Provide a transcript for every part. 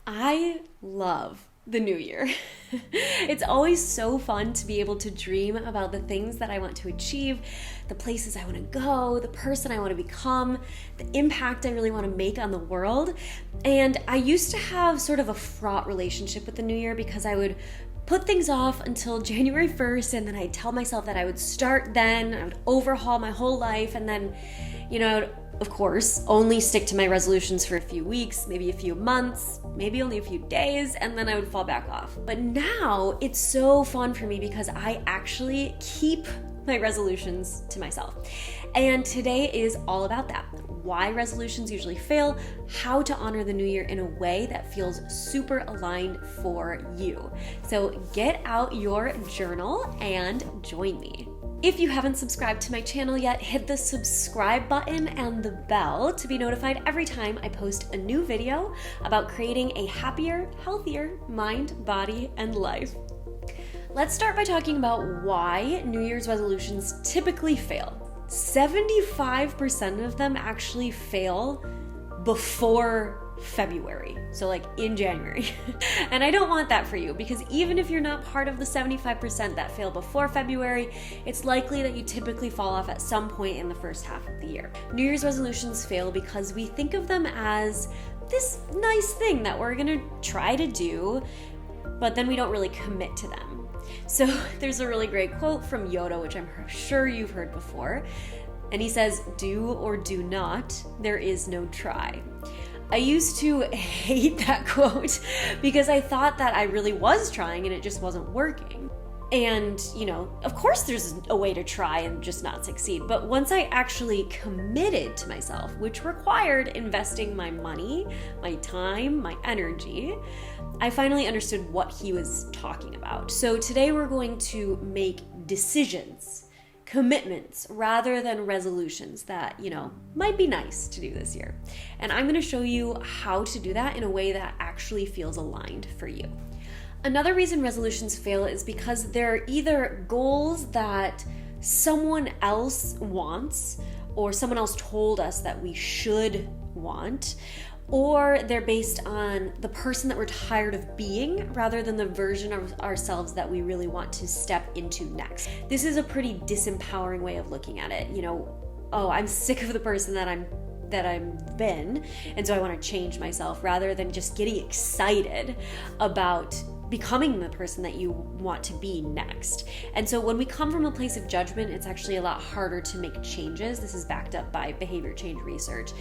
I love the new year. It's always so fun to be able to dream about the things that I want to achieve, the places I want to go, the person I want to become, the impact I really want to make on the world. And I used to have sort of a fraught relationship with the new year because I would put things off until January 1st, and then I'd tell myself that I would start then, I would overhaul my whole life, and then, of course, only stick to my resolutions for a few weeks, maybe a few months, maybe only a few days, and then I would fall back off. But now it's so fun for me because I actually keep my resolutions to myself. And today is all about that. Why resolutions usually fail, how to honor the new year in a way that feels super aligned for you. So get out your journal and join me. If you haven't subscribed to my channel yet, hit the subscribe button and the bell to be notified every time I post a new video about creating a happier, healthier mind, body, and life. Let's start by talking about why New Year's resolutions typically fail. 75% of them actually fail before February, so like in January. And I don't want that for you, because even if you're not part of the 75% that fail before February, it's likely that you typically fall off at some point in the first half of the year. New Year's resolutions fail because we think of them as this nice thing that we're gonna try to do, but then we don't really commit to them. So there's a really great quote from Yoda, which I'm sure you've heard before, and he says, "Do or do not, there is no try." I used to hate that quote because I thought that I really was trying and it just wasn't working. And, of course there's a way to try and just not succeed. But once I actually committed to myself, which required investing my money, my time, my energy, I finally understood what he was talking about. So today we're going to make decisions, commitments, rather than resolutions that, might be nice to do this year. And I'm going to show you how to do that in a way that actually feels aligned for you. Another reason resolutions fail is because they're either goals that someone else wants or someone else told us that we should want, or they're based on the person that we're tired of being rather than the version of ourselves that we really want to step into next. This is a pretty disempowering way of looking at it. I'm sick of the person that I've been, and so I want to change myself, rather than just getting excited about becoming the person that you want to be next. And so when we come from a place of judgment, it's actually a lot harder to make changes. This is backed up by behavior change research.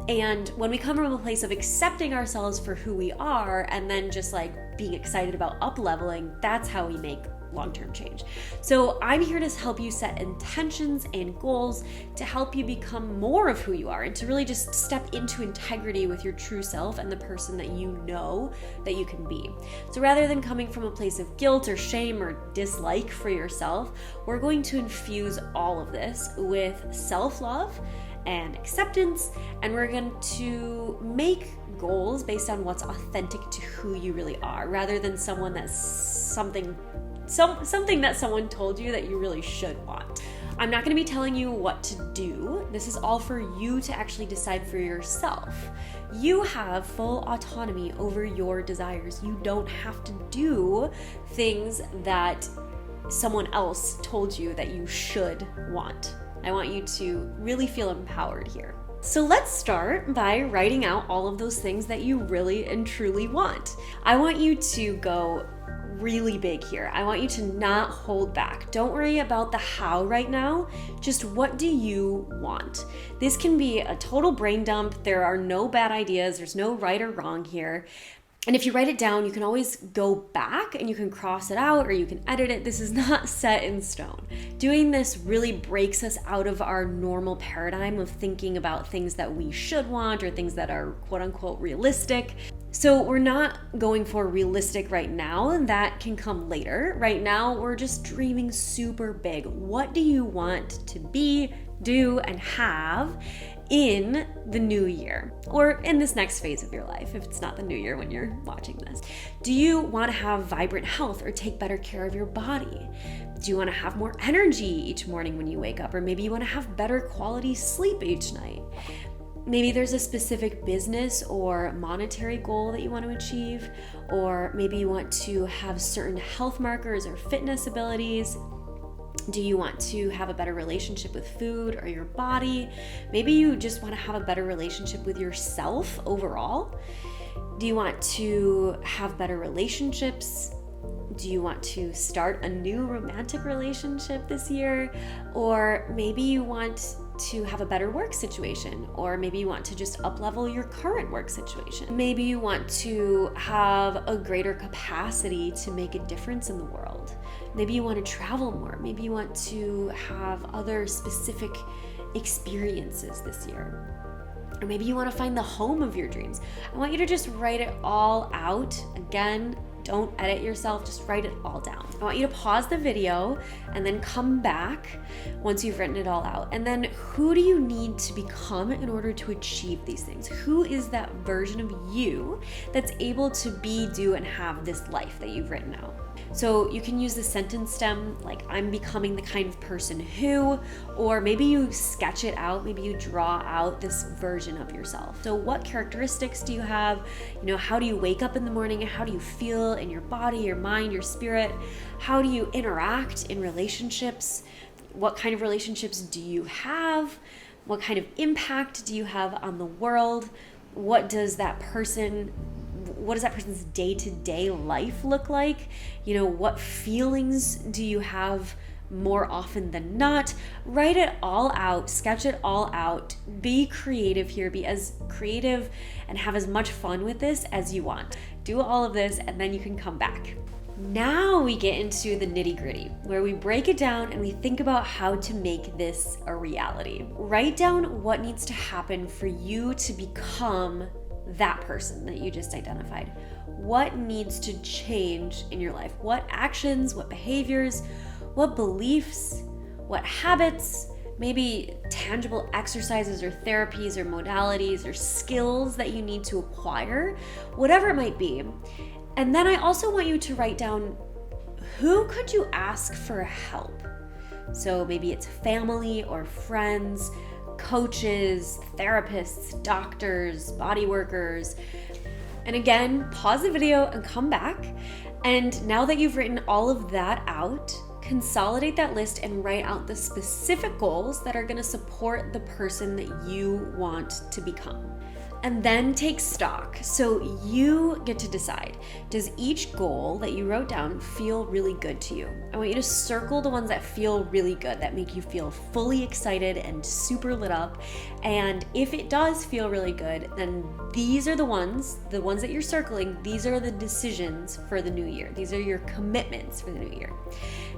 And when we come from a place of accepting ourselves for who we are and then just like being excited about up-leveling, that's how we make long-term change. So I'm here to help you set intentions and goals to help you become more of who you are and to really just step into integrity with your true self and the person that you know that you can be. So rather than coming from a place of guilt or shame or dislike for yourself, we're going to infuse all of this with self-love and acceptance, and we're going to make goals based on what's authentic to who you really are, rather than something that someone told you that you really should want. I'm not going to be telling you what to do. This is all for you to actually decide for yourself. You have full autonomy over your desires. You don't have to do things that someone else told you that you should want. I want you to really feel empowered here. So let's start by writing out all of those things that you really and truly want. I want you to go really big here. I want you to not hold back. Don't worry about the how right now. Just what do you want? This can be a total brain dump. There are no bad ideas. There's no right or wrong here. And if you write it down, you can always go back and you can cross it out or you can edit it. This is not set in stone. Doing this really breaks us out of our normal paradigm of thinking about things that we should want or things that are quote unquote realistic. So we're not going for realistic right now, and that can come later. Right now, we're just dreaming super big. What do you want to be, do, and have in the new year, or in this next phase of your life, if it's not the new year when you're watching this? Do you want to have vibrant health or take better care of your body? Do you want to have more energy each morning when you wake up? Or maybe you want to have better quality sleep each night? Maybe there's a specific business or monetary goal that you want to achieve, or maybe you want to have certain health markers or fitness abilities. Do you want to have a better relationship with food or your body? Maybe you just want to have a better relationship with yourself overall. Do you want to have better relationships? Do you want to start a new romantic relationship this year? Or maybe you want to have a better work situation, or maybe you want to just up-level your current work situation. Maybe you want to have a greater capacity to make a difference in the world. Maybe you want to travel more. Maybe you want to have other specific experiences this year. Or maybe you want to find the home of your dreams. I want you to just write it all out. Again, don't edit yourself, just write it all down. I want you to pause the video and then come back once you've written it all out. And then who do you need to become in order to achieve these things? Who is that version of you that's able to be, do, and have this life that you've written out? So you can use the sentence stem, like I'm becoming the kind of person who, or maybe you sketch it out, maybe you draw out this version of yourself. So what characteristics do you have? How do you wake up in the morning? How do you feel in your body, your mind, your spirit? How do you interact in relationships? What kind of relationships do you have? What kind of impact do you have on the world? What does that person's day-to-day life look like? What feelings do you have more often than not? Write it all out, sketch it all out, be creative here, be as creative and have as much fun with this as you want. Do all of this and then you can come back. Now we get into the nitty-gritty, where we break it down and we think about how to make this a reality. Write down what needs to happen for you to become that person that you just identified. What needs to change in your life? What actions, what behaviors, what beliefs, what habits, maybe tangible exercises or therapies or modalities or skills that you need to acquire, whatever it might be. And then I also want you to write down, who could you ask for help? So maybe it's family or friends, coaches, therapists, doctors, body workers. And again, pause the video and come back. And now that you've written all of that out, consolidate that list and write out the specific goals that are going to support the person that you want to become. And then take stock. So you get to decide, does each goal that you wrote down feel really good to you? I want you to circle the ones that feel really good, that make you feel fully excited and super lit up. And if it does feel really good, then these are the ones that you're circling, these are the decisions for the new year. These are your commitments for the new year.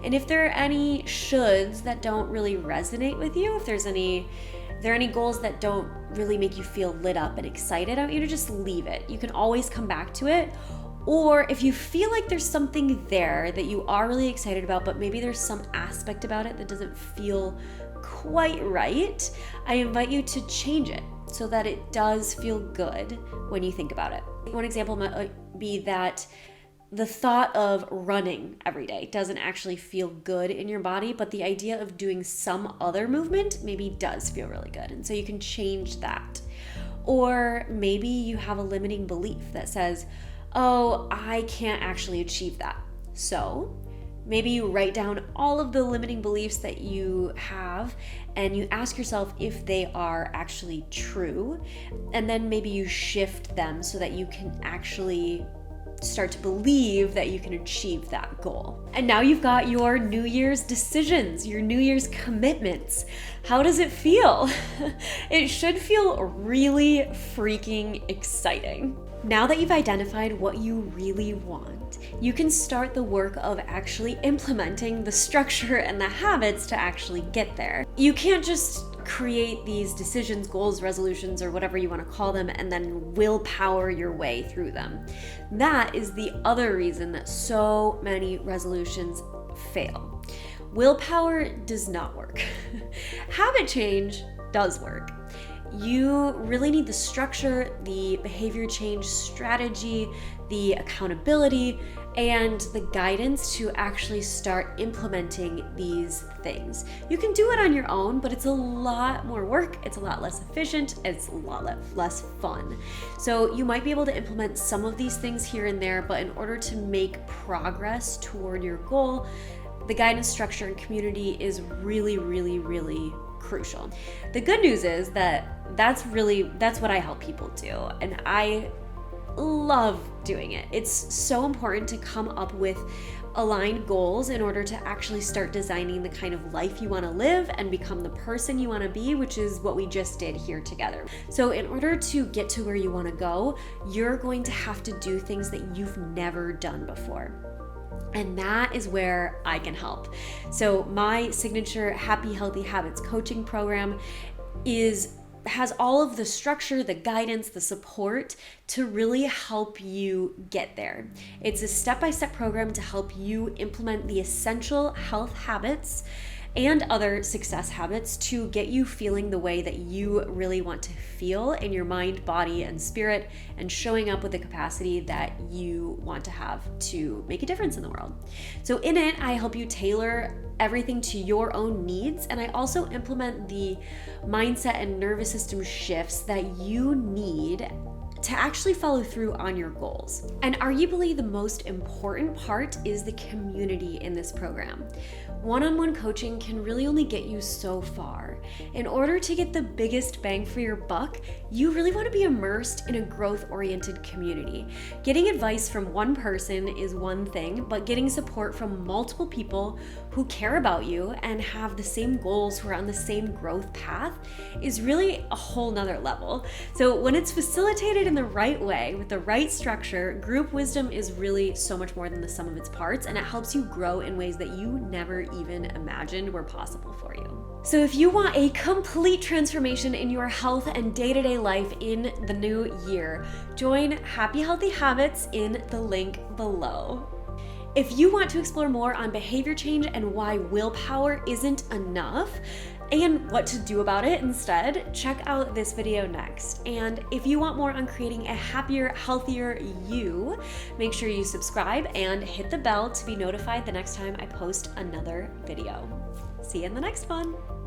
And if there are any shoulds that don't really resonate with you, if there are any goals that don't really make you feel lit up and excited, I want you to just leave it. You can always come back to it. Or if you feel like there's something there that you are really excited about, but maybe there's some aspect about it that doesn't feel quite right, I invite you to change it so that it does feel good when you think about it. One example might be that the thought of running every day doesn't actually feel good in your body, but the idea of doing some other movement maybe does feel really good. And so you can change that. Or maybe you have a limiting belief that says, oh, I can't actually achieve that. So maybe you write down all of the limiting beliefs that you have and you ask yourself if they are actually true. And then maybe you shift them so that you can actually start to believe that you can achieve that goal. And now you've got your New Year's decisions, your New Year's commitments. How does it feel? It should feel really freaking exciting. Now that you've identified what you really want, you can start the work of actually implementing the structure and the habits to actually get there. You can't just create these decisions, goals, resolutions, or whatever you want to call them, and then willpower your way through them. That is the other reason that so many resolutions fail. Willpower does not work. Habit change does work. you really need the structure, the behavior change strategy, the accountability, and the guidance to actually start implementing these things. You can do it on your own, but it's a lot more work, it's a lot less efficient, it's a lot less fun. So you might be able to implement some of these things here and there, but in order to make progress toward your goal, the guidance, structure, and community is really, really, really crucial. The good news is that that's what I help people do, and I love doing it. It's so important to come up with aligned goals in order to actually start designing the kind of life you want to live and become the person you want to be, which is what we just did here together. So in order to get to where you want to go, you're going to have to do things that you've never done before. And that is where I can help. So my signature Happy Healthy Habits coaching program has all of the structure, the guidance, the support to really help you get there. It's a step-by-step program to help you implement the essential health habits and other success habits to get you feeling the way that you really want to feel in your mind, body, and spirit, and showing up with the capacity that you want to have to make a difference in the world. So in it, I help you tailor everything to your own needs, and I also implement the mindset and nervous system shifts that you need to actually follow through on your goals. And arguably the most important part is the community in this program. One-on-one coaching can really only get you so far. In order to get the biggest bang for your buck, you really want to be immersed in a growth-oriented community. Getting advice from one person is one thing, but getting support from multiple people who care about you and have the same goals, who are on the same growth path, is really a whole nother level. So when it's facilitated in the right way, with the right structure, group wisdom is really so much more than the sum of its parts, and it helps you grow in ways that you never even imagined were possible for you. So if you want a complete transformation in your health and day-to-day life in the new year, join Happy Healthy Habits in the link below. If you want to explore more on behavior change and why willpower isn't enough, and what to do about it instead, check out this video next. And if you want more on creating a happier, healthier you, make sure you subscribe and hit the bell to be notified the next time I post another video. See you in the next one.